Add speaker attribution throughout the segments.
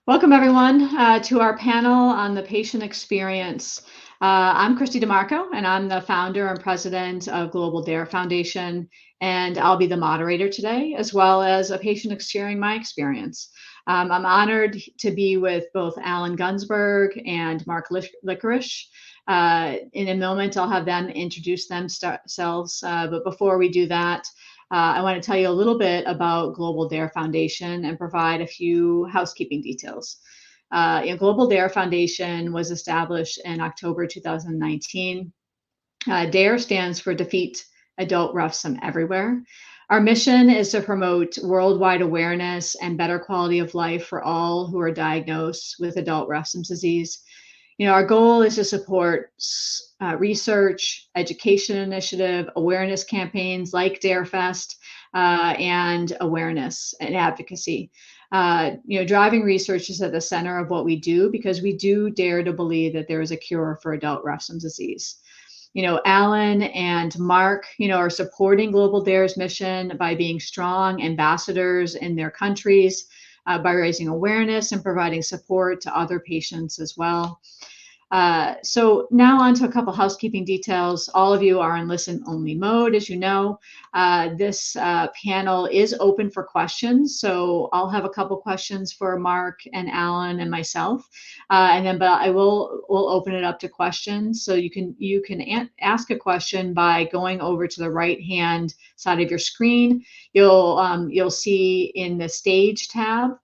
Speaker 1: Welcome, everyone, to our panel on the patient experience. I'm Kristie DeMarco, and I'm the founder and president of Global DARE Foundation, and I'll be the moderator today, as well as a patient sharing my experience. I'm honored to be with both Alan Gunzburg and Mark Liquorish. In a moment, I'll have them introduce themselves, but before we do that, I want to tell you a little bit about Global DARE Foundation and provide a few housekeeping details. Global DARE Foundation was established in October 2019. DARE stands for Defeat Adult Refsum Everywhere. Our mission is to promote worldwide awareness and better quality of life for all who are diagnosed with adult Refsum disease. Our goal is to support research, education initiative, awareness campaigns like DareFest, and awareness and advocacy. Driving research is at the center of what we do because we do dare to believe that there is a cure for adult Refsum disease. Alan and Mark, are supporting Global DARE's mission by being strong ambassadors in their countries, by raising awareness and providing support to other patients as well. So now on to a couple housekeeping details. All of you are in listen-only mode, as you know. This panel is open for questions, so I'll have a couple questions for Mark and Alan and myself, but I will open it up to questions. So you can ask a question by going over to the right-hand side of your screen. You'll see in the Stage tab,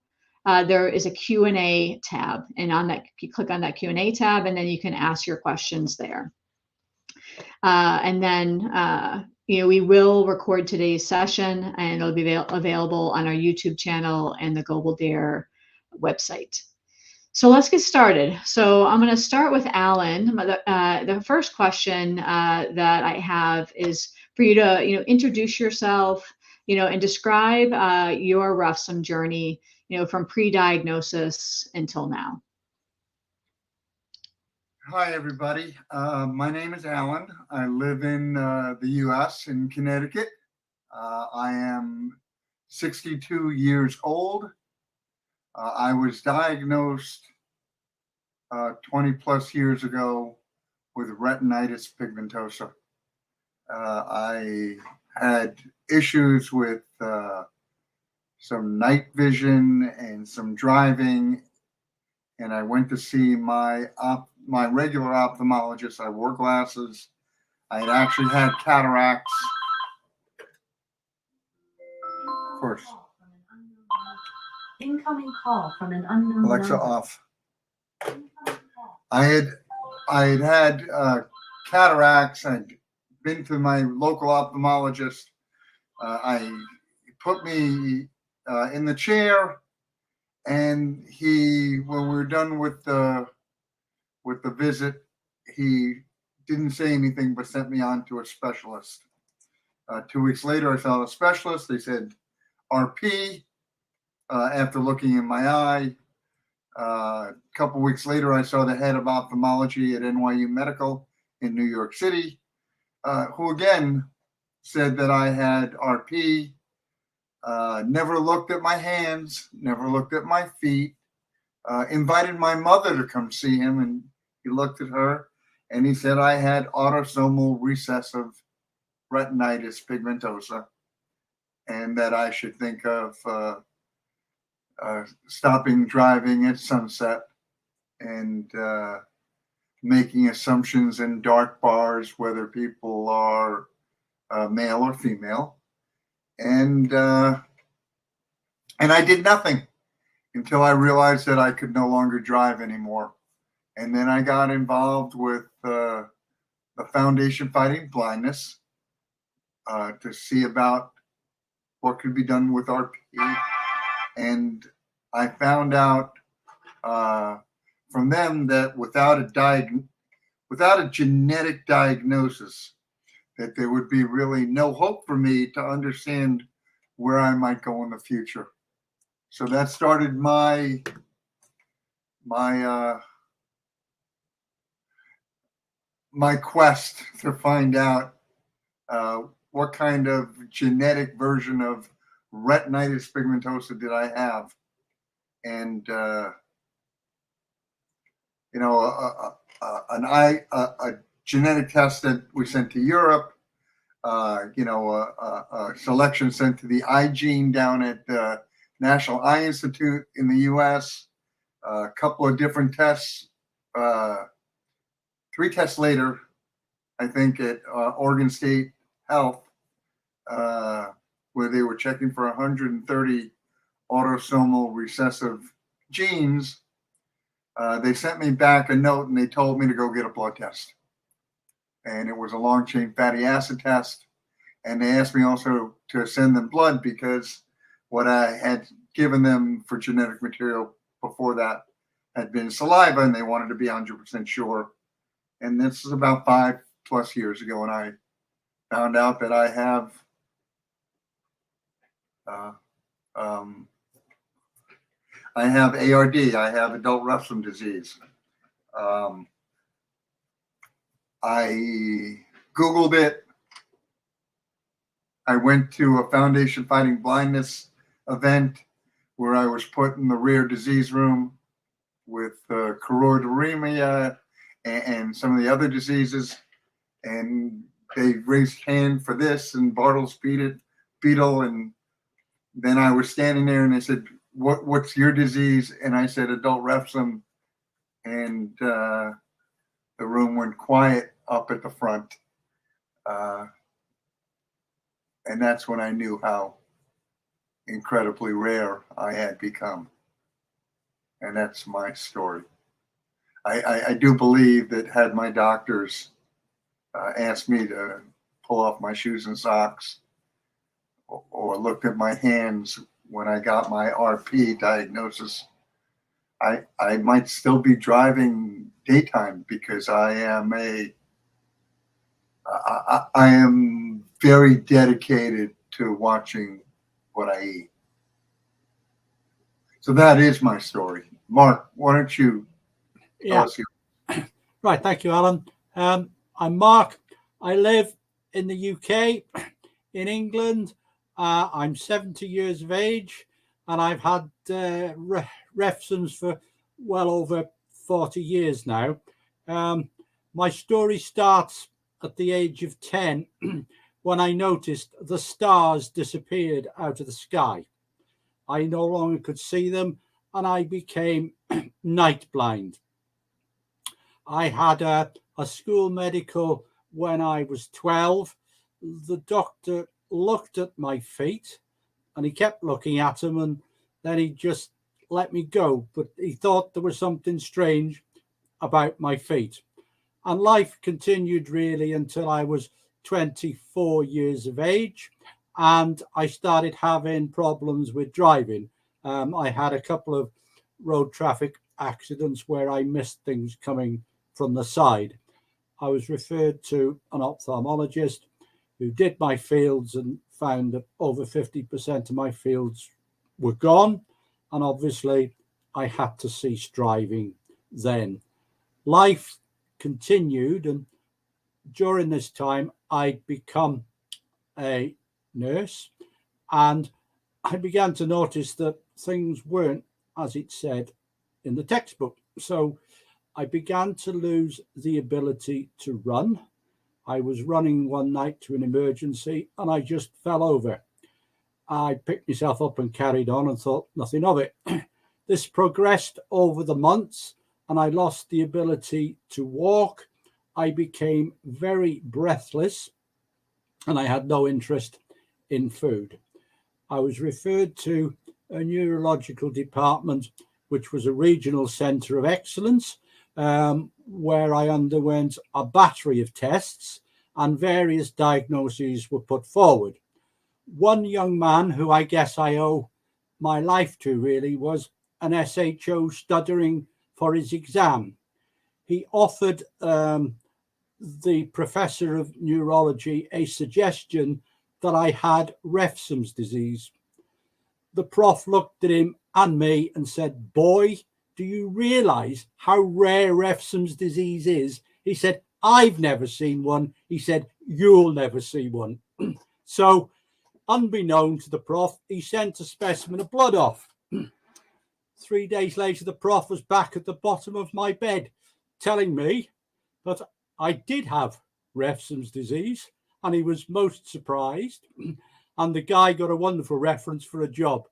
Speaker 1: there is a Q&A tab, and on that, you click on that Q&A tab, and then you can ask your questions there. We will record today's session, and it'll be available on our YouTube channel and the Global DARE website. So let's get started. So I'm going to start with Alan. The first question that I have is for you to introduce yourself, and describe your Refsum journey, from pre-diagnosis until now.
Speaker 2: Hi, everybody. My name is Alan. I live in the U.S. in Connecticut. I am 62 years old. I was diagnosed 20 plus years ago with retinitis pigmentosa. I had issues with some night vision and some driving, and I went to see my regular ophthalmologist. I wore glasses. I had actually had cataracts. Of course.
Speaker 3: Incoming call from an unknown
Speaker 2: Alexa
Speaker 3: number.
Speaker 2: off. I had cataracts. I'd been to my local ophthalmologist. I put me in the chair, and when we were done with the visit, he didn't say anything but sent me on to a specialist. 2 weeks later, I saw a specialist. They said RP. After looking in my eye, a couple weeks later, I saw the head of ophthalmology at NYU Medical in New York City, who again said that I had RP. Never looked at my hands, never looked at my feet, invited my mother to come see him, and he looked at her, and he said I had autosomal recessive retinitis pigmentosa, and that I should think of stopping driving at sunset and making assumptions in dark bars whether people are male or female. And I did nothing until I realized that I could no longer drive anymore. And then I got involved with the Foundation Fighting Blindness to see about what could be done with RP. And I found out from them that without a genetic diagnosis, that there would be really no hope for me to understand where I might go in the future. So that started my quest to find out what kind of genetic version of retinitis pigmentosa did I have. And you know, a genetic test that we sent to Europe, you know, a selection sent to the eye gene down at the National Eye Institute in the U.S., a couple of different tests, 3 tests later, I think at Oregon State Health, where they were checking for 130 autosomal recessive genes. They sent me back a note and they told me to go get a blood test. And it was a long chain fatty acid test. And they asked me also to send them blood because what I had given them for genetic material before that had been saliva, and they wanted to be 100% sure. And this is about 5+ years ago, and I found out that I have ARD. I have adult Refsum disease. I Googled it. I went to a Foundation Fighting Blindness event where I was put in the rare disease room with choroideremia and some of the other diseases. And they raised hand for this and Bartle's beetle. And then I was standing there and they said, what's your disease? And I said, adult Refsum. And the room went quiet up at the front. And that's when I knew how incredibly rare I had become. And that's my story. I do believe that had my doctors asked me to pull off my shoes and socks or looked at my hands when I got my RP diagnosis, I might still be driving daytime because I am very dedicated to watching what I eat. So that is my story. Mark, why don't you tell us your...
Speaker 4: Right, thank you, Alan. I'm Mark. I live in the UK, in England. I'm 70 years of age, and I've had Refsums for well over 40 years now. My story starts at the age of 10 when I noticed the stars disappeared out of the sky. I no longer could see them, and I became night blind. I had a school medical when I was 12. The doctor looked at my feet, and he kept looking at them, and then he just let me go. But he thought there was something strange about my feet. And life continued really until I was 24 years of age, and I started having problems with driving. I had a couple of road traffic accidents where I missed things coming from the side. I was referred to an ophthalmologist who did my fields and found that over 50% of my fields were gone. And obviously I had to cease driving then. Life continued, and during this time I'd become a nurse, and I began to notice that things weren't as it said in the textbook. So I began to lose the ability to run. I was running one night to an emergency and I just fell over. I picked myself up and carried on and thought nothing of it. This progressed over the months and I lost the ability to walk. I became very breathless and I had no interest in food. I was referred to a neurological department, which was a regional centre of excellence, where I underwent a battery of tests and various diagnoses were put forward. One young man who I guess I owe my life to really was an SHO stuttering for his exam. He offered the professor of neurology a suggestion that I had Refsum disease. The prof looked at him and me and said, "Boy, do you realize how rare Refsum disease is?" He said, "I've never seen one." He said, "You'll never see one." So, unbeknown to the prof, he sent a specimen of blood off. 3 days later, the prof was back at the bottom of my bed telling me that I did have Refsum disease, and he was most surprised. And the guy got a wonderful reference for a job.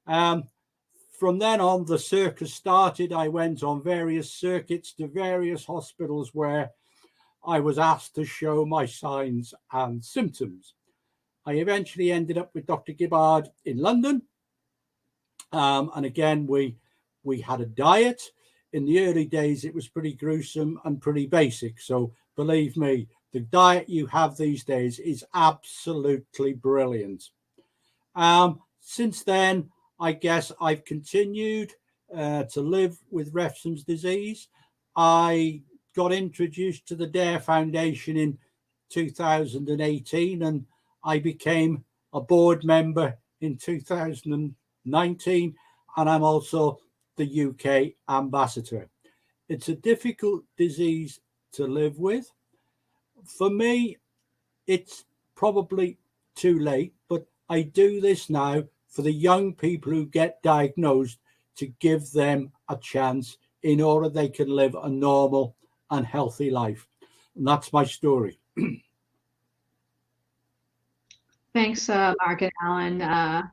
Speaker 4: From then on, the circus started. I went on various circuits to various hospitals where I was asked to show my signs and symptoms. I eventually ended up with Dr. Gibbard in London. And again, we had a diet. In the early days, it was pretty gruesome and pretty basic. So believe me, the diet you have these days is absolutely brilliant. Since then, I guess I've continued to live with Refsum disease. I got introduced to the DARE Foundation in 2018, and I became a board member in 2019, and I'm also the UK ambassador. It's a difficult disease to live with. For me, it's probably too late, but I do this now for the young people who get diagnosed, to give them a chance in order they can live a normal and healthy life. And that's my story.
Speaker 1: Thanks, Mark and Alan.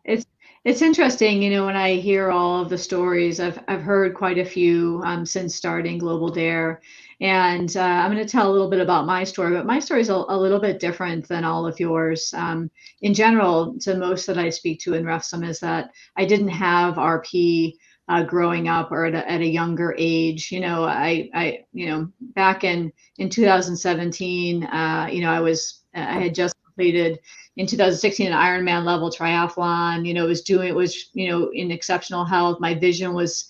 Speaker 1: It's interesting, when I hear all of the stories. I've heard quite a few since starting Global Dare, and I'm going to tell a little bit about my story. But my story is a little bit different than all of yours. In general, to most that I speak to in Refsum, is that I didn't have RP growing up or at a younger age. I back in 2017, I had just completed in 2016 an Ironman level triathlon. It was in exceptional health. My vision was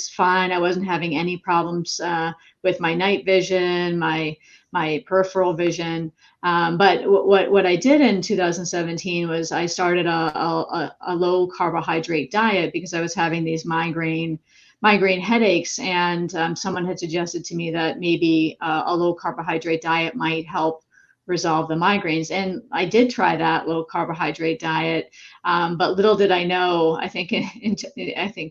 Speaker 1: fine. I wasn't having any problems with my night vision, my peripheral vision. But what I did in 2017 was I started a low carbohydrate diet because I was having these migraine headaches, and someone had suggested to me that maybe a low carbohydrate diet might help resolve the migraines. And I did try that low carbohydrate diet, but little did I know. I think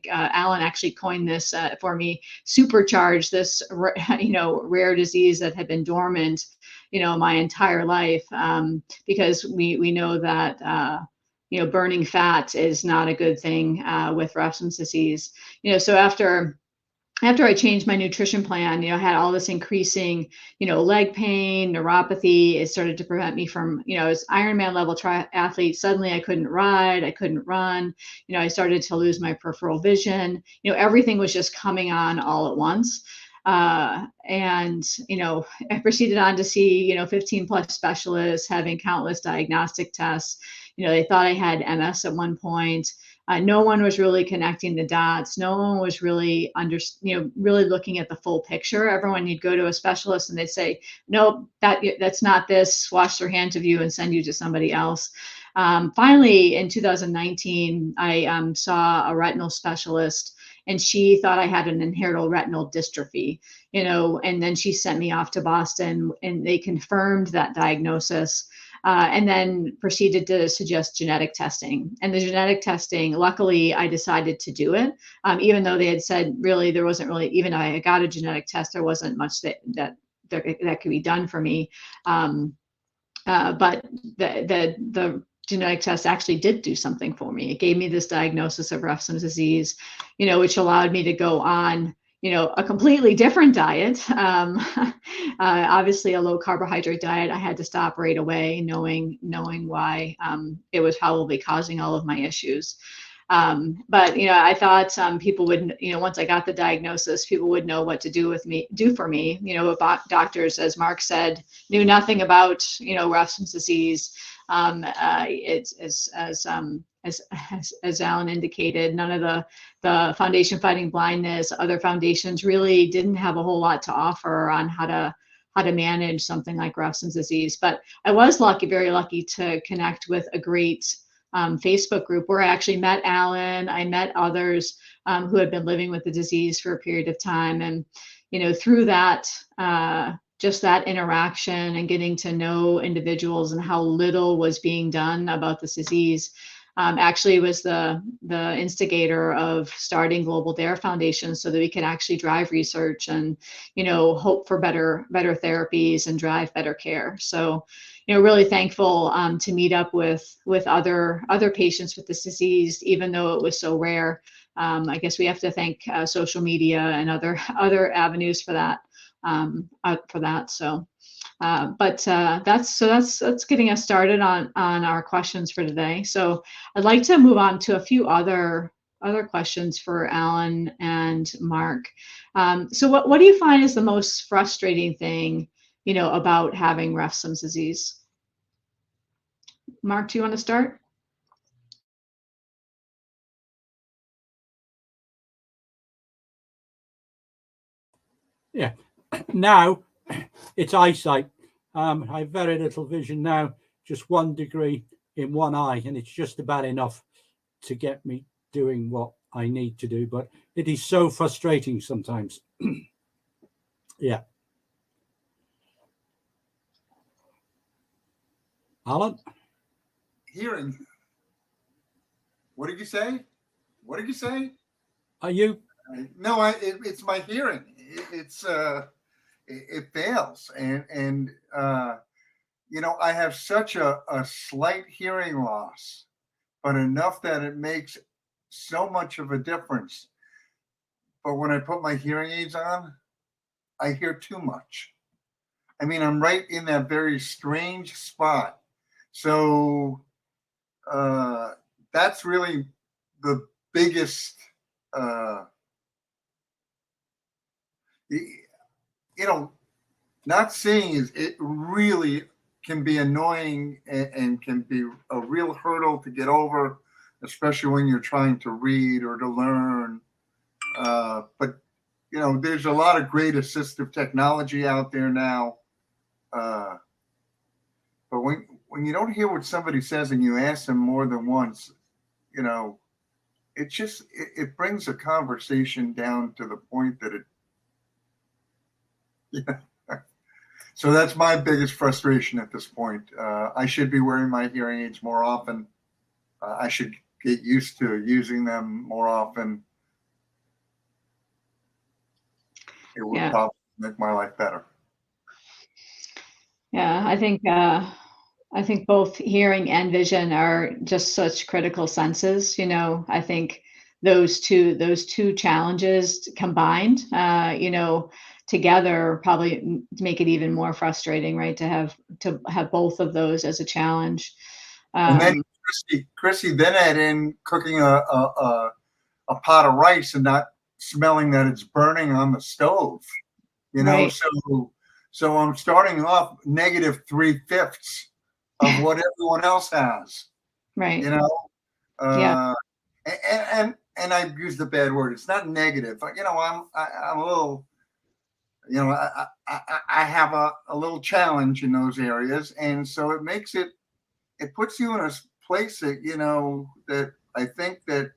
Speaker 1: Alan actually coined this for me: supercharge this rare disease that had been dormant my entire life, because we know that burning fat is not a good thing with Refsum disease. So after I changed my nutrition plan, I had all this increasing, leg pain, neuropathy. It started to prevent me from, as Ironman level triathlete, suddenly I couldn't ride, I couldn't run. I started to lose my peripheral vision. Everything was just coming on all at once. And I proceeded on to see, 15 plus specialists, having countless diagnostic tests. They thought I had MS at one point. No one was really connecting the dots. No one was really really looking at the full picture. Everyone, you'd go to a specialist and they'd say, nope, that's not this, wash their hands of you and send you to somebody else. Finally, in 2019, I saw a retinal specialist, and she thought I had an inherited retinal dystrophy, and then she sent me off to Boston, and they confirmed that diagnosis. And then proceeded to suggest genetic testing. And the genetic testing, luckily, I decided to do it, even though they had said really there wasn't really, even though I got a genetic test, there wasn't much that could be done for me. But the genetic test actually did do something for me. It gave me this diagnosis of Refsum disease, which allowed me to go on a completely different diet. Obviously a low carbohydrate diet. I had to stop right away, knowing why it was probably causing all of my issues. But I thought people would, once I got the diagnosis, people would know what to do for me. Doctors, as Mark said, knew nothing about Refsum disease. As Alan indicated, none of the Foundation Fighting Blindness, other foundations really didn't have a whole lot to offer on how to manage something like Refsum disease. But I was very lucky to connect with a great Facebook group where I actually met Alan. I met others who had been living with the disease for a period of time, and through that. Just that interaction and getting to know individuals and how little was being done about this disease, actually was the instigator of starting Global Dare Foundation so that we could actually drive research and, hope for better therapies and drive better care. So, really thankful to meet up with other patients with this disease, even though it was so rare. I guess we have to thank social media and other avenues for that. So. That's getting us started on our questions for today. So I'd like to move on to a few other questions for Alan and Mark. So what do you find is the most frustrating thing, about having Refsum disease? Mark, do you want to start?
Speaker 4: Yeah. Now it's eyesight. I have very little vision now, just 1 degree in one eye, and it's just about enough to get me doing what I need to do. But it is so frustrating sometimes. Yeah. Alan?
Speaker 2: Hearing. What did you say? What did you say?
Speaker 4: Are you?
Speaker 2: No, it's my hearing. It fails, and I have such a slight hearing loss, but enough that it makes so much of a difference. But when I put my hearing aids on, I hear too much. I mean, I'm right in that very strange spot. So that's really the biggest, not seeing it really can be annoying and can be a real hurdle to get over, especially when you're trying to read or to learn. But there's a lot of great assistive technology out there now. But when you don't hear what somebody says and you ask them more than once, it brings a conversation down to the point that it. Yeah. So that's my biggest frustration at this point. I should be wearing my hearing aids more often. I should get used to using them more often. It would probably make my life better.
Speaker 1: Yeah, I think both hearing and vision are just such critical senses. I think those two challenges combined, together probably make it even more frustrating, right? To have both of those as a challenge.
Speaker 2: And then Kristie then add in cooking a pot of rice and not smelling that it's burning on the stove.
Speaker 1: Right.
Speaker 2: So I'm starting off negative 3/5 of what everyone else has.
Speaker 1: Right.
Speaker 2: Yeah. And I've used the bad word. It's not negative. I'm a little. I have a little challenge in those areas, and so it puts you in a place that that I think that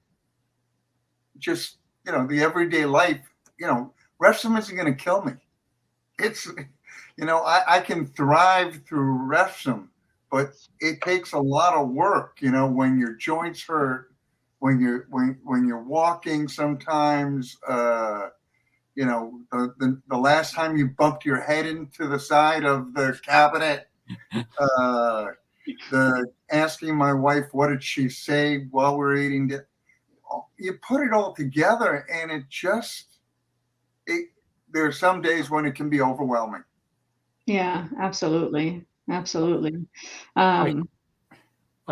Speaker 2: just the everyday life. Refsum isn't going to kill me. It's I can thrive through Refsum, but it takes a lot of work. When your joints hurt, when you're walking, sometimes. The last time you bumped your head into the side of the cabinet, the asking my wife, what did she say while we're eating? You put it all together and there are some days when it can be overwhelming.
Speaker 1: Yeah, absolutely. Absolutely.
Speaker 4: I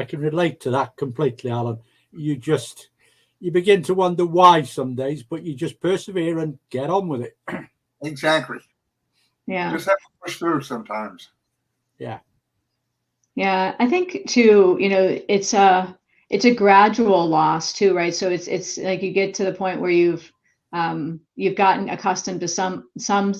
Speaker 4: can relate to that completely, Alan. You begin to wonder why some days, but you just persevere and get on with it.
Speaker 2: Exactly.
Speaker 1: Yeah.
Speaker 2: Just have to push through sometimes.
Speaker 4: Yeah.
Speaker 1: Yeah. I think too, it's a gradual loss too, right? So it's like you get to the point where you've gotten accustomed to some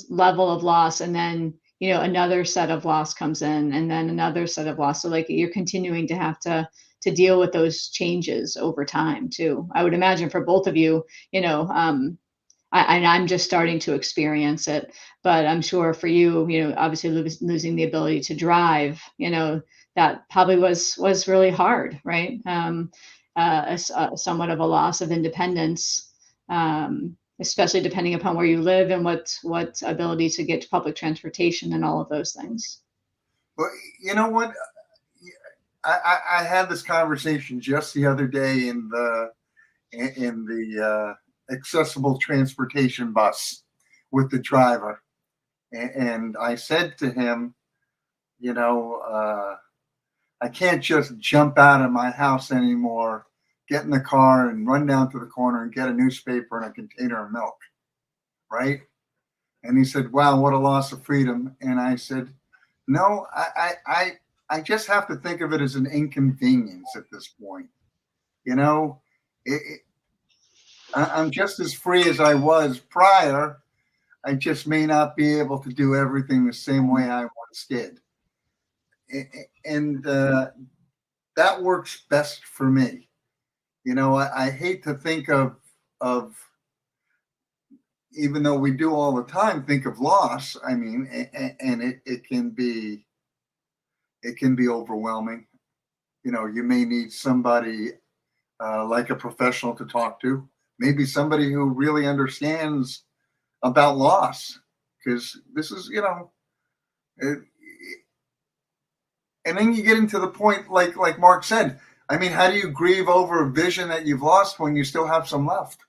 Speaker 1: level of loss, and then another set of loss comes in, and then another set of loss. So like you're continuing to have to deal with those changes over time too. I would imagine for both of you, I'm just starting to experience it, but I'm sure for you, obviously losing the ability to drive, that probably was really hard, right? somewhat of a loss of independence, especially depending upon where you live and what ability to get to public transportation and all of those things.
Speaker 2: But you know what? I had this conversation just the other day in the accessible transportation bus with the driver, and I said to him, you know, I can't just jump out of my house anymore, get in the car and run down to the corner and get a newspaper and a container of milk, right? And he said, wow, what a loss of freedom. And I said, no, I just have to think of it as an inconvenience at this point. You know, I'm just as free as I was prior. I just may not be able to do everything the same way I once did. And that works best for me. You know, I hate to think of, even though we do all the time, think of loss. I mean, and it can be overwhelming. You know, you may need somebody like a professional to talk to, maybe somebody who really understands about loss, because this is, you know, and then you get into the point, like Mark said, I mean, how do you grieve over a vision that you've lost when you still have some left?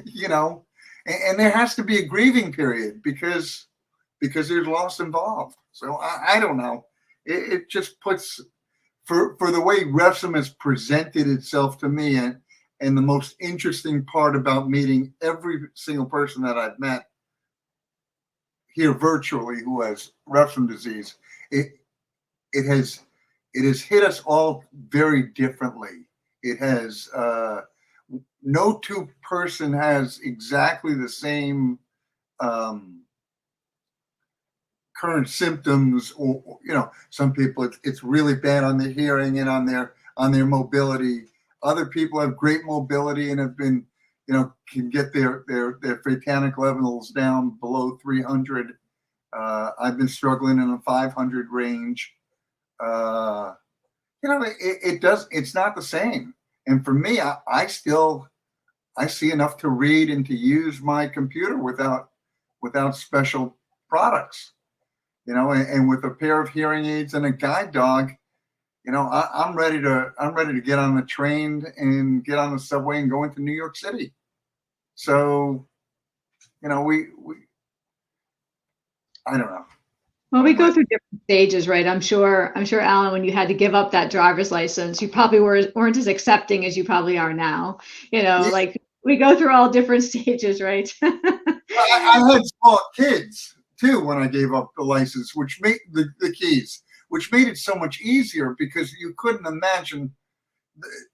Speaker 2: You know, and there has to be a grieving period because there's loss involved. So I don't know. It just puts, for the way Refsum has presented itself to me, and the most interesting part about meeting every single person that I've met here virtually who has Refsum disease, it has hit us all very differently. It has no two person has exactly the same current symptoms, or you know, some people it's really bad on their hearing and on their mobility. Other people have great mobility and have been, you know, can get their phthalate levels down below 300. I've been struggling in the 500 range. You know, it's not the same. And for me, I see enough to read and to use my computer without special products, you know, and with a pair of hearing aids and a guide dog, you know, I'm ready to get on the train and get on the subway and go into New York City. So, you know, I don't know.
Speaker 1: Well, we go through different stages, right? I'm sure, Alan, when you had to give up that driver's license, you probably weren't as accepting as you probably are now. You know,
Speaker 2: Yeah.
Speaker 1: like we go through all different stages, right?
Speaker 2: I had small kids too when I gave up the license, which made the keys, which made it so much easier because you couldn't imagine.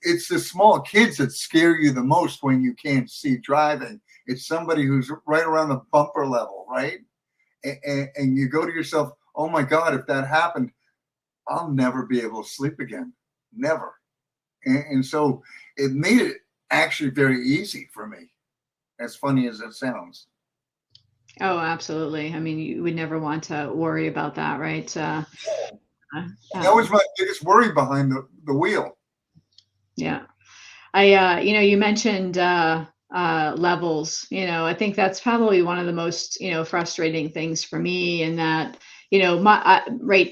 Speaker 2: It's the small kids that scare you the most when you can't see driving. It's somebody who's right around the bumper level, right? And you go to yourself, oh my God, if that happened, I'll never be able to sleep again. Never. And so it made it actually very easy for me, as funny as it sounds.
Speaker 1: Oh, absolutely. I mean, you would never want to worry about that, right?
Speaker 2: That was my biggest worry behind the wheel.
Speaker 1: Yeah. You know, you mentioned levels. You know, I think that's probably one of the most, you know, frustrating things for me, in that, you know,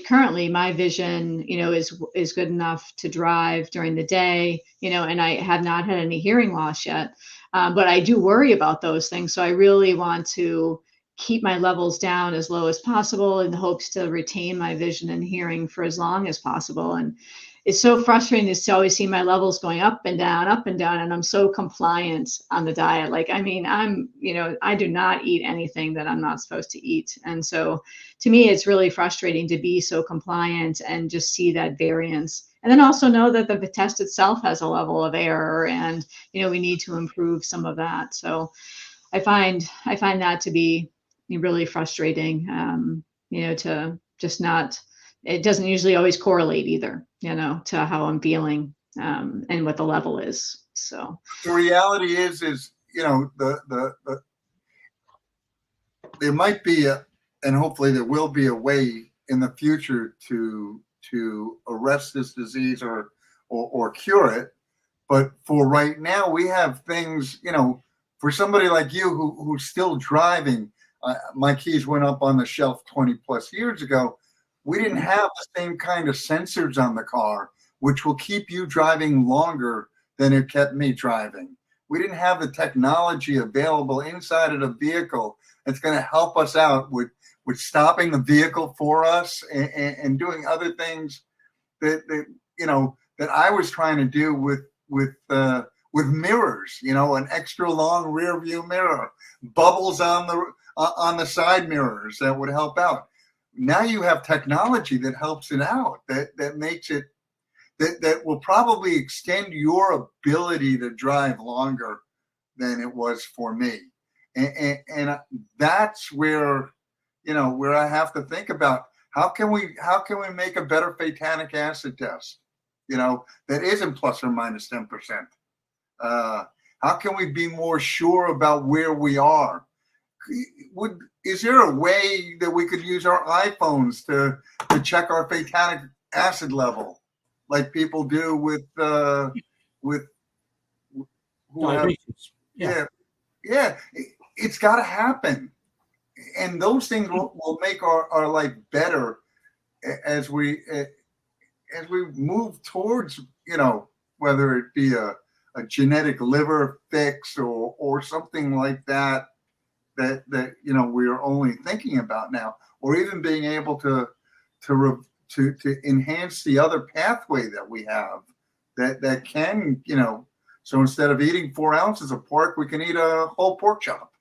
Speaker 1: currently my vision, you know, is good enough to drive during the day, you know, and I have not had any hearing loss yet, but I do worry about those things. So I really want to keep my levels down as low as possible in the hopes to retain my vision and hearing for as long as possible. And it's so frustrating to always see my levels going up and down, and I'm so compliant on the diet. Like, I mean, you know, I do not eat anything that I'm not supposed to eat. And so to me, it's really frustrating to be so compliant and just see that variance. And then also know that the test itself has a level of error, and, you know, we need to improve some of that. So I find that to be really frustrating, you know, to just not, it doesn't usually always correlate either, you know, to how I'm feeling, and what the level is. So
Speaker 2: The reality is, you know, there might be and hopefully there will be a way in the future to arrest this disease or or cure it. But for right now, we have things, for somebody like you who's still driving, my keys went up on the shelf 20 plus years ago. We didn't have the same kind of sensors on the car, which will keep you driving longer than it kept me driving. We didn't have the technology available inside of the vehicle that's going to help us out with stopping the vehicle for us and doing other things that I was trying to do with mirrors, an extra long rear view mirror, bubbles on the side mirrors that would help out. Now you have technology that helps it out, that makes it that will probably extend your ability to drive longer than it was for me. And that's where I have to think about how can we make a better phthalic acid test, that isn't plus or minus 10%. How can we be more sure about where we are? Is there a way that we could use our iPhones to check our phthalic acid level, like people do with who have, yeah, it's got to happen, and those things will make our life better as we move towards, whether it be a genetic liver fix or something like that we are only thinking about now, or even being able to enhance the other pathway that we have that can, so instead of eating 4 ounces of pork, we can eat a whole pork chop.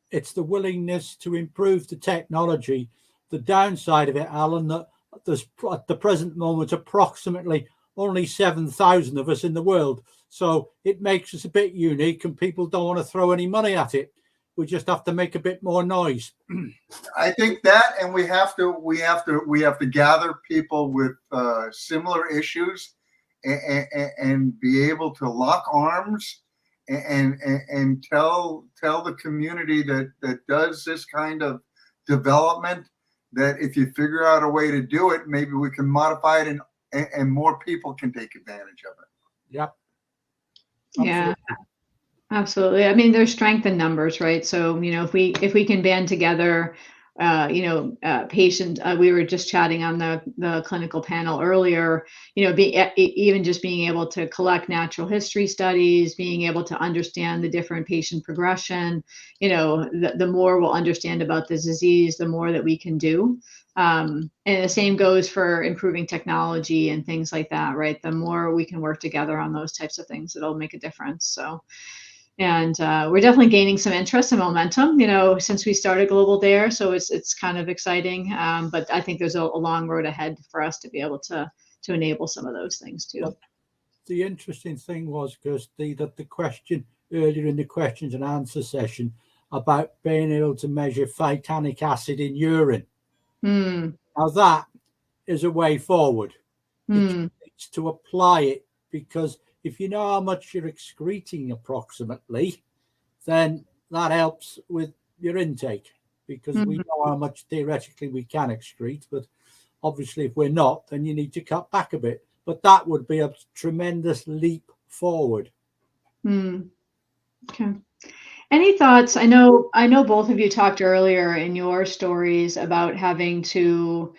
Speaker 4: It's the willingness to improve the technology. The downside of it, Alan, that there's at the present moment approximately only 7,000 of us in the world. So it makes us a bit unique, and people don't want to throw any money at it. We just have to make a bit more noise.
Speaker 2: I think that, and we have to gather people with similar issues and be able to lock arms and tell the community that does this kind of development that if you figure out a way to do it, maybe we can modify it and more people can take advantage of it.
Speaker 4: Yep.
Speaker 1: Yeah. Absolutely. I mean, there's strength in numbers, right? So, if we can band together, patients, we were just chatting on the clinical panel earlier, even just being able to collect natural history studies, being able to understand the different patient progression, the more we'll understand about the disease, the more that we can do. And the same goes for improving technology and things like that, right? The more we can work together on those types of things, it'll make a difference. So, and we're definitely gaining some interest and momentum, since we started Global Dare. So it's kind of exciting, but I think there's a long road ahead for us to be able to enable some of those things too.
Speaker 4: Well, the interesting thing was, Kristie, that the question earlier in the questions and answer session about being able to measure phthalic acid in urine. Now that is a way forward. It needs to apply it, because if you know how much you're excreting approximately, then that helps with your intake, because we know how much theoretically we can excrete, but obviously if we're not, then you need to cut back a bit. But that would be a tremendous leap forward.
Speaker 1: Okay. Any thoughts? I know both of you talked earlier in your stories about having to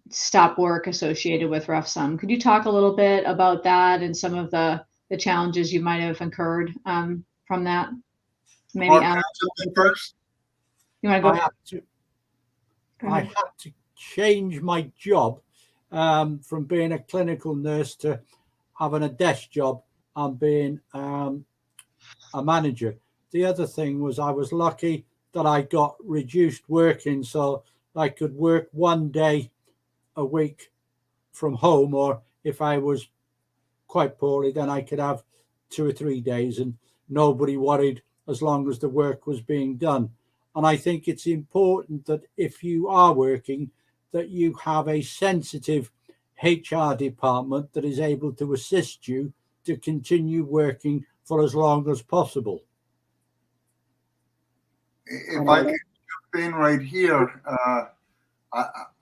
Speaker 1: stop work associated with Refsum. Could you talk a little bit about that and some of the challenges you might have incurred from that? Maybe Alan,
Speaker 2: first.
Speaker 1: You want to go?
Speaker 4: I had to change my job from being a clinical nurse to having a desk job and being a manager. The other thing was I was lucky that I got reduced working, so I could work 1 day a week from home, or if I was quite poorly, then I could have 2 or 3 days, and nobody worried as long as the work was being done. And I think it's important that if you are working, that you have a sensitive HR department that is able to assist you to continue working for as long as possible.
Speaker 2: If I could jump in right here,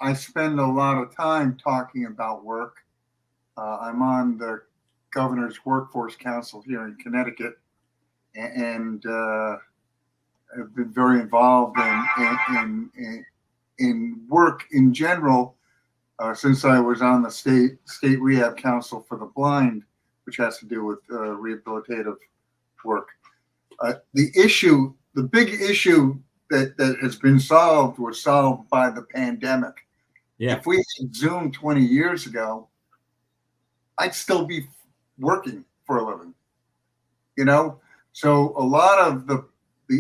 Speaker 2: I spend a lot of time talking about work. I'm on the Governor's Workforce Council here in Connecticut, and have been very involved in work in general since I was on the state rehab council for the blind, which has to do with rehabilitative work. The big issue that has been solved was solved by the pandemic.
Speaker 4: Yeah.
Speaker 2: If we had Zoom 20 years ago, I'd still be working for a living, you know? So a lot of the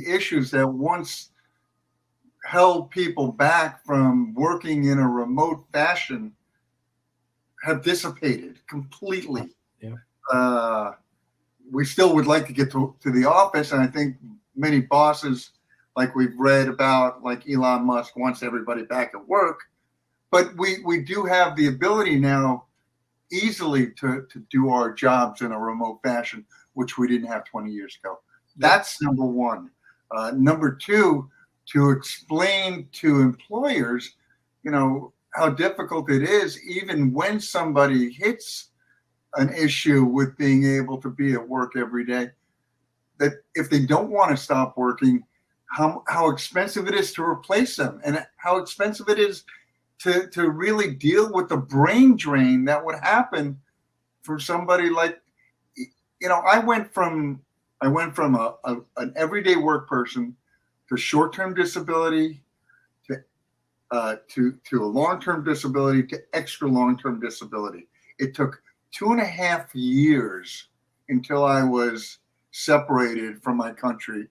Speaker 2: issues that once held people back from working in a remote fashion have dissipated completely.
Speaker 4: Yeah.
Speaker 2: We still would like to get to the office, and I think many bosses, like we've read about, like Elon Musk, wants everybody back at work. But we do have the ability now easily to do our jobs in a remote fashion, which we didn't have 20 years ago. That's number one. Number two, to explain to employers, you know, how difficult it is, even when somebody hits an issue with being able to be at work every day, that if they don't want to stop working, how expensive it is to replace them, and how expensive it is to really deal with the brain drain that would happen for somebody like, you know, I went from an everyday work person to short-term disability to a long-term disability to extra long-term disability. It took 2.5 years until I was separated from my company.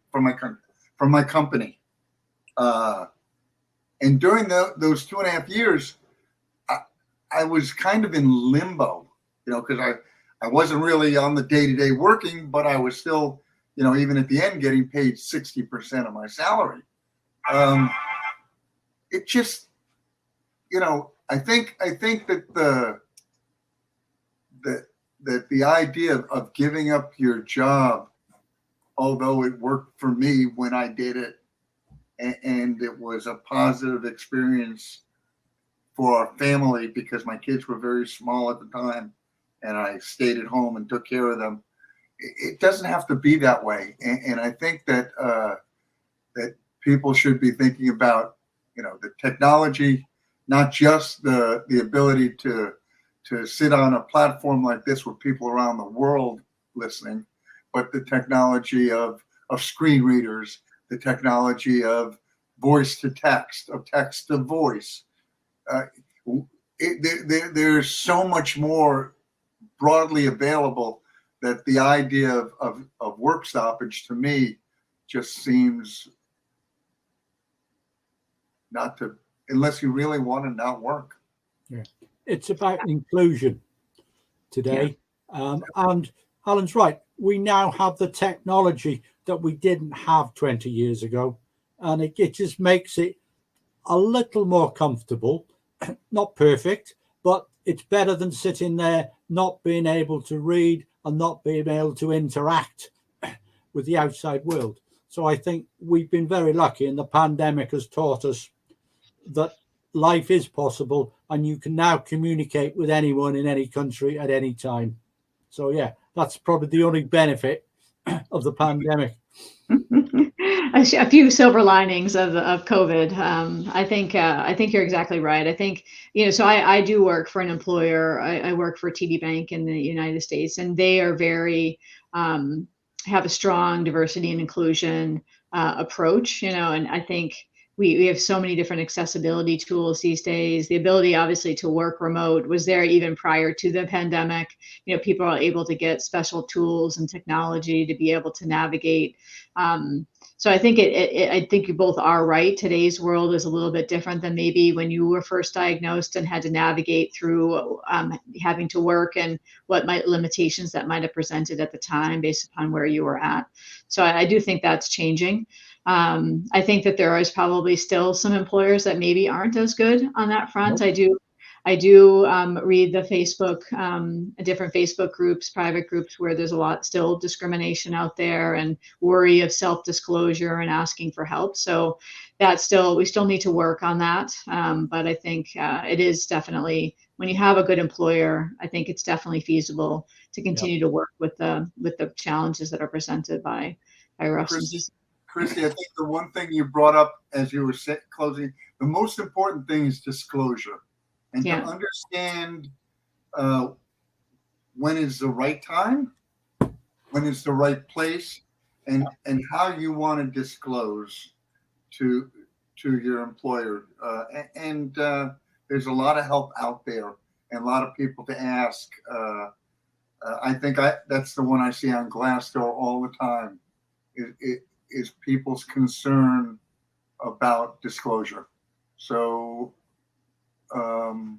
Speaker 2: And during those 2.5 years, I was kind of in limbo, you know, because I wasn't really on the day-to-day working, but I was still, you know, even at the end, getting paid 60% of my salary. It just, you know, I think that the idea of giving up your job, although it worked for me when I did it, and it was a positive experience for our family because my kids were very small at the time, and I stayed at home and took care of them. It doesn't have to be that way, and I think that that people should be thinking about, you know, the technology, not just the ability to sit on a platform like this with people around the world listening, but the technology of screen readers, the technology of voice to text, of text to voice. There's so much more broadly available that the idea of work stoppage to me just seems not to, unless you really want to not work.
Speaker 4: Yeah. It's about inclusion today. Yeah. And Alan's right. We now have the technology that we didn't have 20 years ago. And it just makes it a little more comfortable. Not perfect, but it's better than sitting there not being able to read and not being able to interact with the outside world. So I think we've been very lucky, and the pandemic has taught us that life is possible and you can now communicate with anyone in any country at any time. So yeah, that's probably the only benefit of the pandemic.
Speaker 1: A few silver linings of COVID. I think you're exactly right. I think, you know, so I do work for an employer. I work for TD Bank in the United States, and they are very have a strong diversity and inclusion approach. You know, and I think we have so many different accessibility tools these days. The ability, obviously, to work remote was there even prior to the pandemic. You know, people are able to get special tools and technology to be able to navigate. So I think I think you both are right. Today's world is a little bit different than maybe when you were first diagnosed and had to navigate through having to work and what limitations that might have presented at the time based upon where you were at. So I do think that's changing. I think that there is probably still some employers that maybe aren't as good on that front. Nope. I do read the Facebook, different Facebook groups, private groups, where there's a lot still discrimination out there and worry of self-disclosure and asking for help. So we still need to work on that. But I think it is definitely when you have a good employer, I think it's definitely feasible to continue to work with the challenges that are presented by Ruffs disease.
Speaker 2: Kristie, I think the one thing you brought up as you were closing, the most important thing is disclosure, and to understand when is the right time, when is the right place, and how you want to disclose to your employer. And there's a lot of help out there and a lot of people to ask. I think that's the one I see on Glassdoor all the time. It is people's concern about disclosure. So I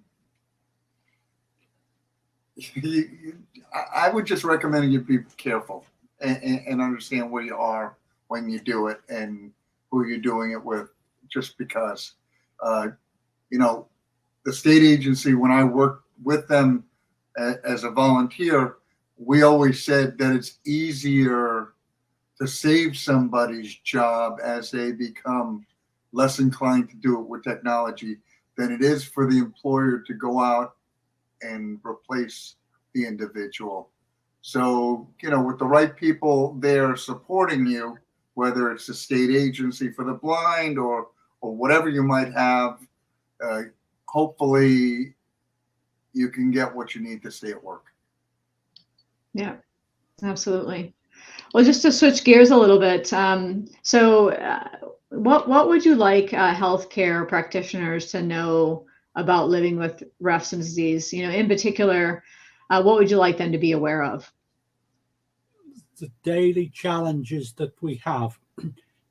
Speaker 2: would just recommend you be careful and understand where you are when you do it and who you're doing it with, just because, the state agency, when I worked with them as a volunteer, we always said that it's easier to save somebody's job as they become less inclined to do it with technology than it is for the employer to go out and replace the individual. So, with the right people there supporting you, whether it's the state agency for the blind or whatever you might have, hopefully you can get what you need to stay at work.
Speaker 1: Yeah, absolutely. Well, just to switch gears a little bit, what would you like healthcare practitioners to know about living with Refsum disease? In particular, what would you like them to be aware of?
Speaker 4: The daily challenges that we have.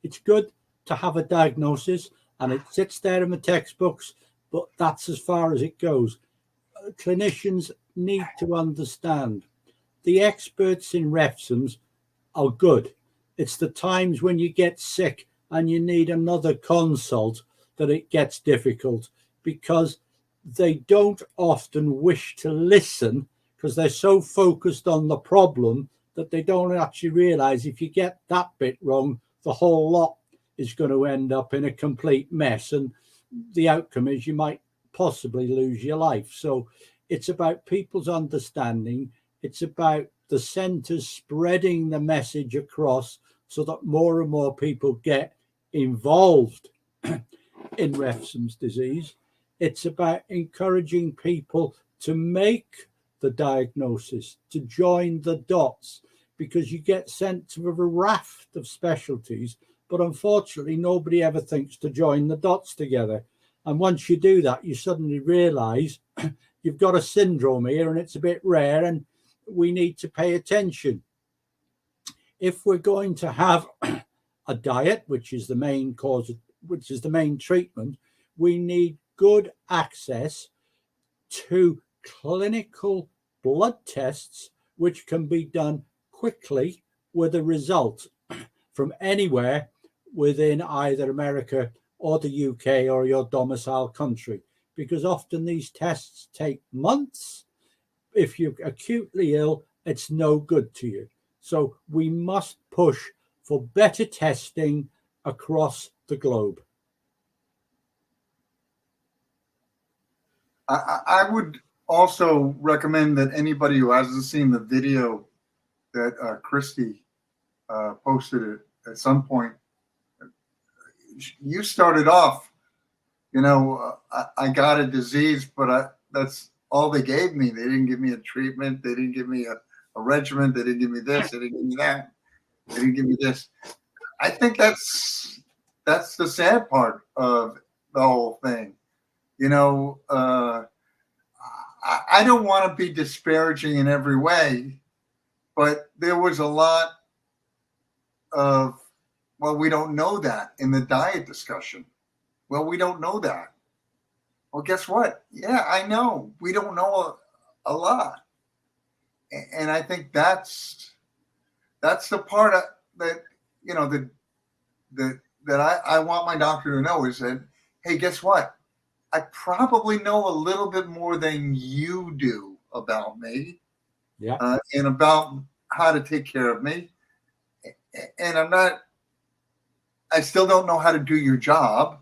Speaker 4: It's good to have a diagnosis, and it sits there in the textbooks, but that's as far as it goes. Clinicians need to understand the experts in Refsums are good. It's the times when you get sick and you need another consult that it gets difficult, because they don't often wish to listen because they're so focused on the problem that they don't actually realize if you get that bit wrong, the whole lot is going to end up in a complete mess. And the outcome is you might possibly lose your life. So it's about people's understanding. It's about the centers spreading the message across so that more and more people get involved in Refsum disease. It's about encouraging people to make the diagnosis, to join the dots, because you get sent to a raft of specialties, but unfortunately nobody ever thinks to join the dots together. And once you do that, you suddenly realize you've got a syndrome here and it's a bit rare and we need to pay attention. If we're going to have a diet, which is the main cause, which is the main treatment, we need good access to clinical blood tests, which can be done quickly with a result from anywhere within either America or the UK or your domicile country, because often these tests take months. If you're acutely ill, it's no good to you. So we must push for better testing across the globe.
Speaker 2: I would also recommend that anybody who hasn't seen the video that Kristie posted at some point, you started off, I got a disease, but that's all they gave me. They didn't give me a treatment. They didn't give me a regimen. They didn't give me this. They didn't give me that. They didn't give me this. I think that's the sad part of the whole thing. I don't want to be disparaging in every way, but there was a lot of, well, we don't know that in the diet discussion. Well, we don't know that. Well, guess what? Yeah, I know. We don't know a lot. And I think that's the part that, that I want my doctor to know is that, hey, guess what? I probably know a little bit more than you do about me, and about how to take care of me. And I still don't know how to do your job,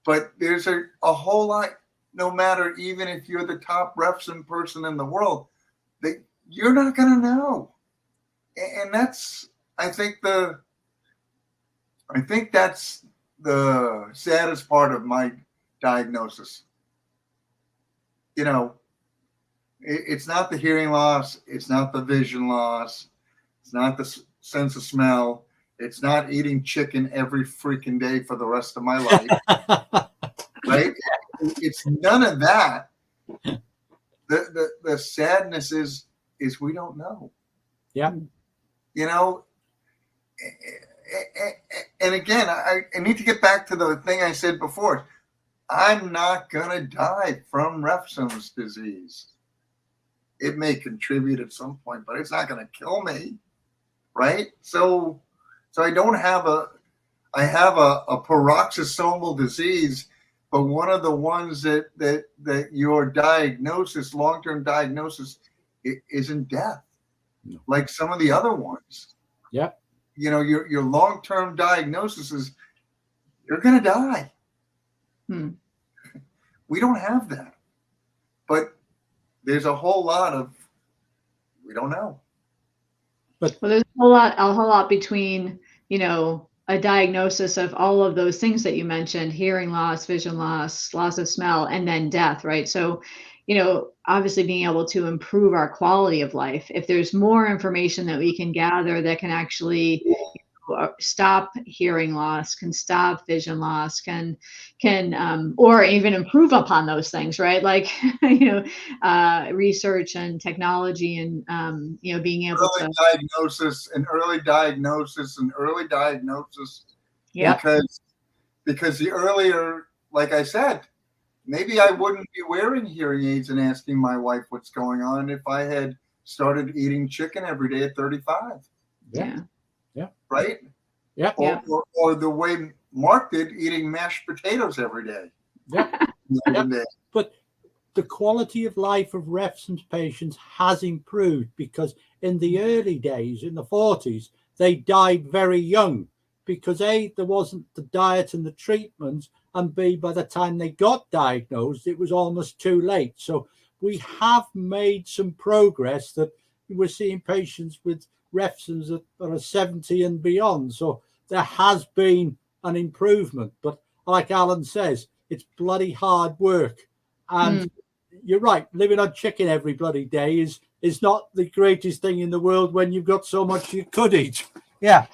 Speaker 2: but there's a whole lot no matter, even if you're the top Refsum person in the world, you're not going to know. And that's, I think that's the saddest part of my diagnosis. You know, it's not the hearing loss. It's not the vision loss. It's not the sense of smell. It's not eating chicken every freaking day for the rest of my life. Right? It's none of that. The sadness is we don't know.
Speaker 4: Yeah.
Speaker 2: You know, and again, I need to get back to the thing I said before. I'm not going to die from Refsum disease. It may contribute at some point, but it's not going to kill me. Right? So I don't have I have a peroxisomal disease, but one of the ones that your diagnosis, long-term diagnosis, isn't death, like some of the other ones.
Speaker 4: Yeah.
Speaker 2: You know, your long-term diagnosis is you're going to die. We don't have that, but there's a whole lot of we don't know.
Speaker 1: Well, there's a whole lot between, you know, a diagnosis of all of those things that you mentioned, hearing loss, vision loss, loss of smell, and then death, right? So, you know, obviously being able to improve our quality of life, if there's more information that we can gather that can actually stop hearing loss, can stop vision loss, can or even improve upon those things, right? Like, you know, research and technology and, you know, being able to
Speaker 2: early diagnosis.
Speaker 1: Yeah.
Speaker 2: Because the earlier, like I said, maybe I wouldn't be wearing hearing aids and asking my wife what's going on if I had started eating chicken every day at 35.
Speaker 1: Yeah.
Speaker 2: Right?
Speaker 4: Yeah.
Speaker 2: Or the way Mark did, eating mashed potatoes every day.
Speaker 4: Yeah. But the quality of life of Refsum's patients has improved because in the early days, in the 40s, they died very young because A, there wasn't the diet and the treatments, and B, by the time they got diagnosed, it was almost too late. So we have made some progress that we're seeing patients with Refsums that are 70 and beyond. So there has been an improvement. But like Alan says, it's bloody hard work. And you're right, living on chicken every bloody day is not the greatest thing in the world when you've got so much you could eat. Yeah.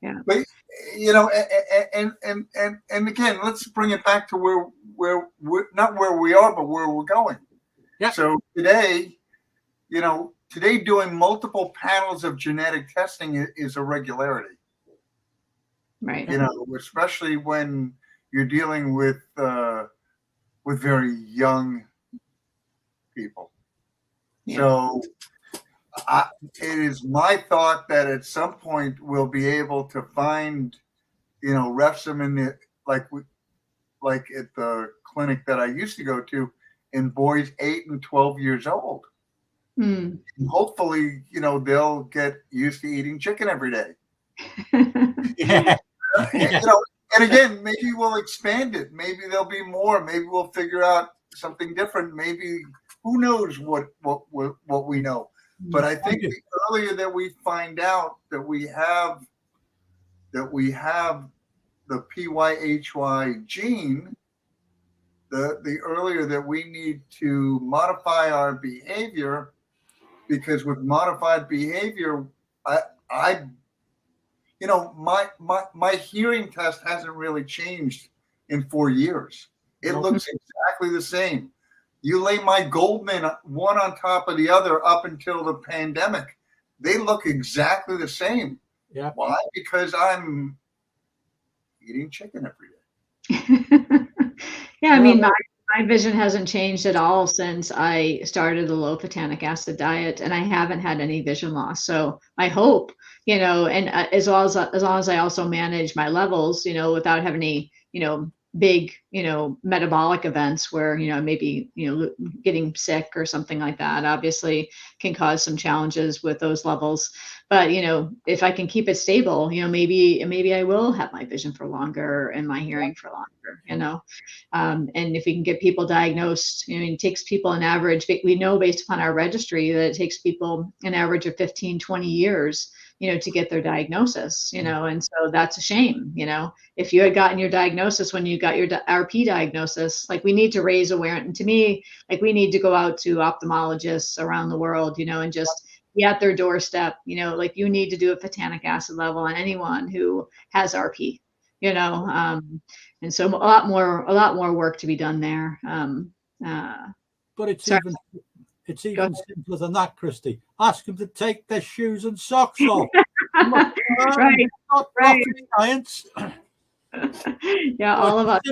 Speaker 1: Yeah.
Speaker 2: But, you know, and again, let's bring it back to where we're not where we are, but where we're going.
Speaker 4: Yeah.
Speaker 2: So today, you know, doing multiple panels of genetic testing is a regularity.
Speaker 1: Right.
Speaker 2: You know, especially when you're dealing with very young people.
Speaker 1: Yeah.
Speaker 2: So it is my thought that at some point we'll be able to find, you know, Refsum in the like at the clinic that I used to go to in boys 8 and 12 years old. And hopefully, you know, they'll get used to eating chicken every day.
Speaker 4: Yeah.
Speaker 2: You know, and again, maybe we'll expand it. Maybe there'll be more. Maybe we'll figure out something different. Maybe who knows what we know. But I think the earlier that we find out that we have the PYHY gene, the earlier that we need to modify our behavior, because with modified behavior, I you know, my hearing test hasn't really changed in 4 years. It looks exactly the same. You lay my Goldman one on top of the other up until the pandemic, they look exactly the same.
Speaker 4: Yeah.
Speaker 2: Why? Because I'm eating chicken every day.
Speaker 1: Yeah, I mean, my vision hasn't changed at all since I started the low photonic acid diet, and I haven't had any vision loss. So I hope, you know, and as long as I also manage my levels, you know, without having any, you know, big, metabolic events where, maybe, getting sick or something like that obviously can cause some challenges with those levels. But, if I can keep it stable, maybe I will have my vision for longer and my hearing for longer. And if we can get people diagnosed, it takes people an average, we know based upon our registry that it takes people an average of 15, 20 years, to get their diagnosis, and so that's a shame, if you had gotten your diagnosis when you got your RP diagnosis, like we need to raise awareness. And to me, like we need to go out to ophthalmologists around the world, and just be at their doorstep, like you need to do a photonic acid level on anyone who has RP, and so a lot more work to be done there.
Speaker 4: But it's
Speaker 1: sorry.
Speaker 4: even simpler than that, Kristie. Ask them to take their shoes and socks off.
Speaker 1: Right.
Speaker 4: Not
Speaker 1: Right.
Speaker 4: science.
Speaker 1: Yeah, all of us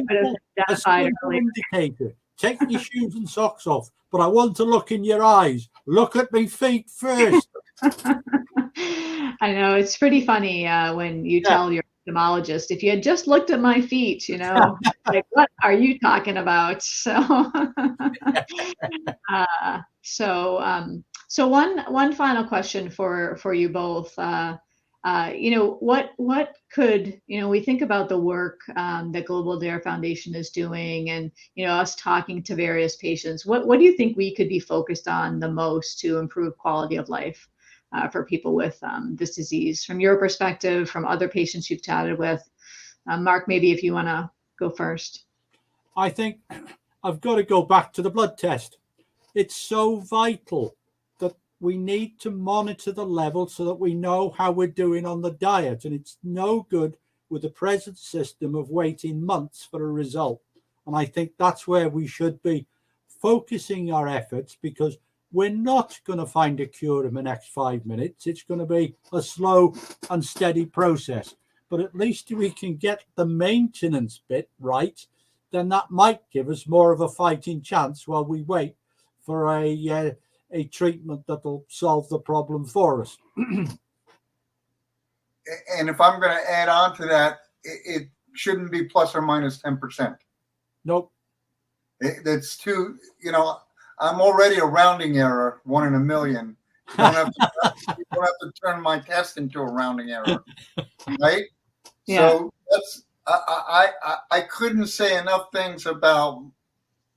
Speaker 4: A simple indicator. Take your shoes and socks off, but I want to look in your eyes. Look at me feet first.
Speaker 1: I know, it's pretty funny when you tell your ophthalmologist, if you had just looked at my feet, like, what are you talking about? So one final question for you both. What could, we think about the work that Global Dare Foundation is doing, and us talking to various patients. What do you think we could be focused on the most to improve quality of life for people with this disease, from your perspective, from other patients you've chatted with? Mark, maybe if you want to go first.
Speaker 4: I think I've got to go back to the blood test. It's so vital that we need to monitor the level so that we know how we're doing on the diet. And it's no good with the present system of waiting months for a result. And I think that's where we should be focusing our efforts, because we're not going to find a cure in the next 5 minutes. It's going to be a slow and steady process. But at least we can get the maintenance bit right, then that might give us more of a fighting chance while we wait for a treatment that'll solve the problem for us.
Speaker 2: And if I'm going to add on to that, it shouldn't be plus or minus 10%.
Speaker 4: Nope.
Speaker 2: That's too, I'm already a rounding error, 1 in a million. You don't have to turn my test into a rounding error, right?
Speaker 1: Yeah.
Speaker 2: So that's, I couldn't say enough things about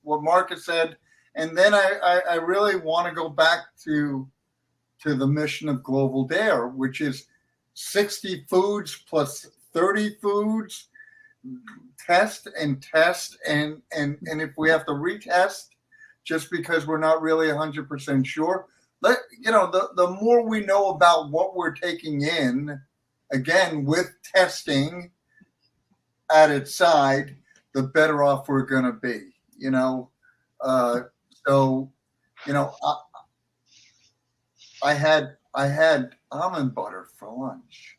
Speaker 2: what Mark has said. And then I really want to go back to the mission of Global Dare, which is 60 foods plus 30 foods, test. And if we have to retest just because we're not really 100% sure, the more we know about what we're taking in, again, with testing at its side, the better off we're going to be, I had almond butter for lunch.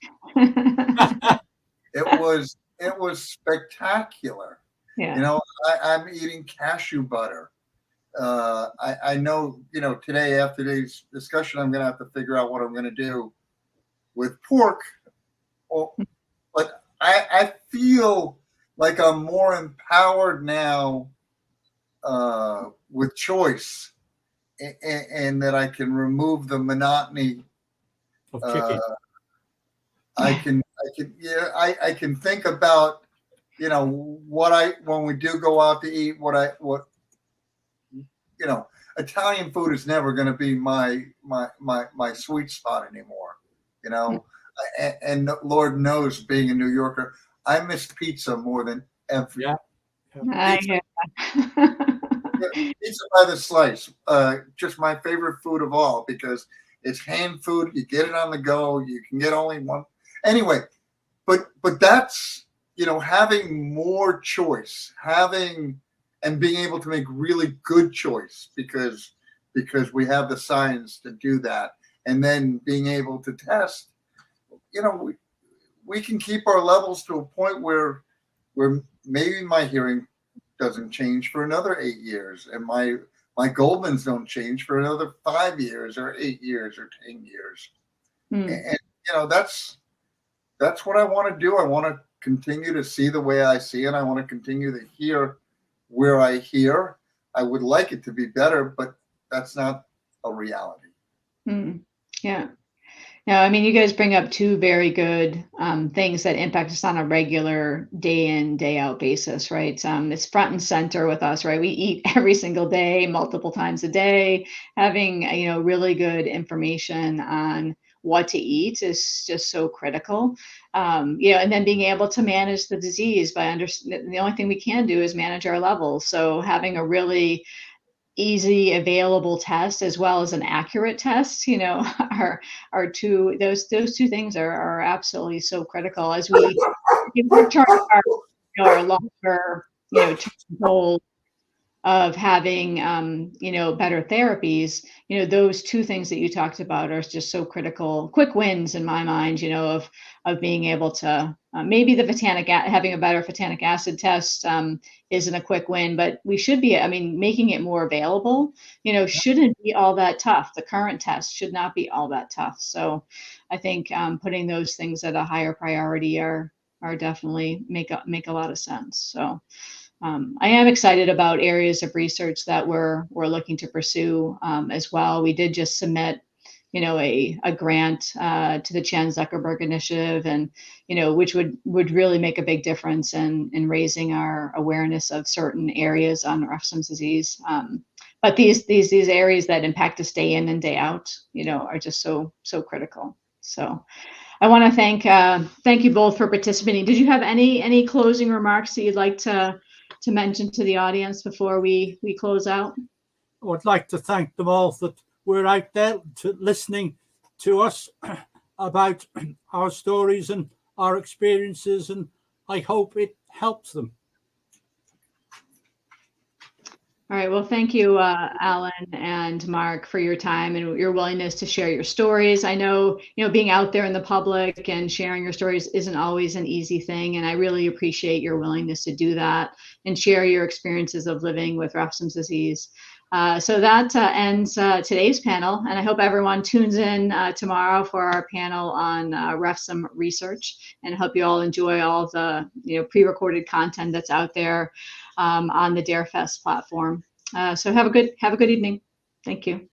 Speaker 2: It was spectacular.
Speaker 1: Yeah.
Speaker 2: I'm eating cashew butter. I know, today after today's discussion, I'm going to have to figure out what I'm going to do with pork. But I feel like I'm more empowered now with choice, and that I can remove the monotony
Speaker 4: of chicken.
Speaker 2: I can think about, when we do go out to eat, Italian food is never going to be my sweet spot anymore, and Lord knows, being a New Yorker, I miss pizza more than ever.
Speaker 4: Yeah.
Speaker 2: Pizza by the slice, just my favorite food of all, because it's hand food. You get it on the go. You can get only one. Anyway, but that's, having more choice, and being able to make really good choice, because we have the science to do that, and then being able to test. We can keep our levels to a point where maybe my hearing doesn't change for another 8 years, and my Goldmans don't change for another 5 years or 8 years or 10 years. And that's what I want to do. I want to continue to see the way I see it. I want to continue to hear where I hear. I would like it to be better, but that's not a reality.
Speaker 1: Yeah. No, I mean, you guys bring up two very good things that impact us on a regular day in, day out basis, right? It's front and center with us, right? We eat every single day, multiple times a day. Having, really good information on what to eat is just so critical. And then being able to manage the disease by understanding the only thing we can do is manage our levels. So having a really easy available test as well as an accurate test are two those two things are absolutely so critical as we work toward our longer term goal of having better therapies. Those two things that you talked about are just so critical, quick wins in my mind, of being able to maybe having a better photonic acid test isn't a quick win, but we should be, making it more available, shouldn't be all that tough. The current test should not be all that tough. So I think putting those things at a higher priority are definitely make a lot of sense. So I am excited about areas of research that we're looking to pursue as well. We did just submit, a grant to the Chan Zuckerberg Initiative, and which would really make a big difference in raising our awareness of certain areas on Refsum disease. But these areas that impact us day in and day out, are just so critical. So I want to thank you both for participating. Did you have any closing remarks that you'd like to mention to the audience before we close out?
Speaker 4: I would like to thank them all that were out there listening to us about our stories and our experiences, and I hope it helps them.
Speaker 1: All right. Well, thank you, Alan and Mark, for your time and your willingness to share your stories. I know, being out there in the public and sharing your stories isn't always an easy thing, and I really appreciate your willingness to do that and share your experiences of living with Refsum disease. So that ends today's panel, and I hope everyone tunes in tomorrow for our panel on Refsum research, and I hope you all enjoy all the pre-recorded content that's out there on the DareFest platform. So have a good evening. Thank you.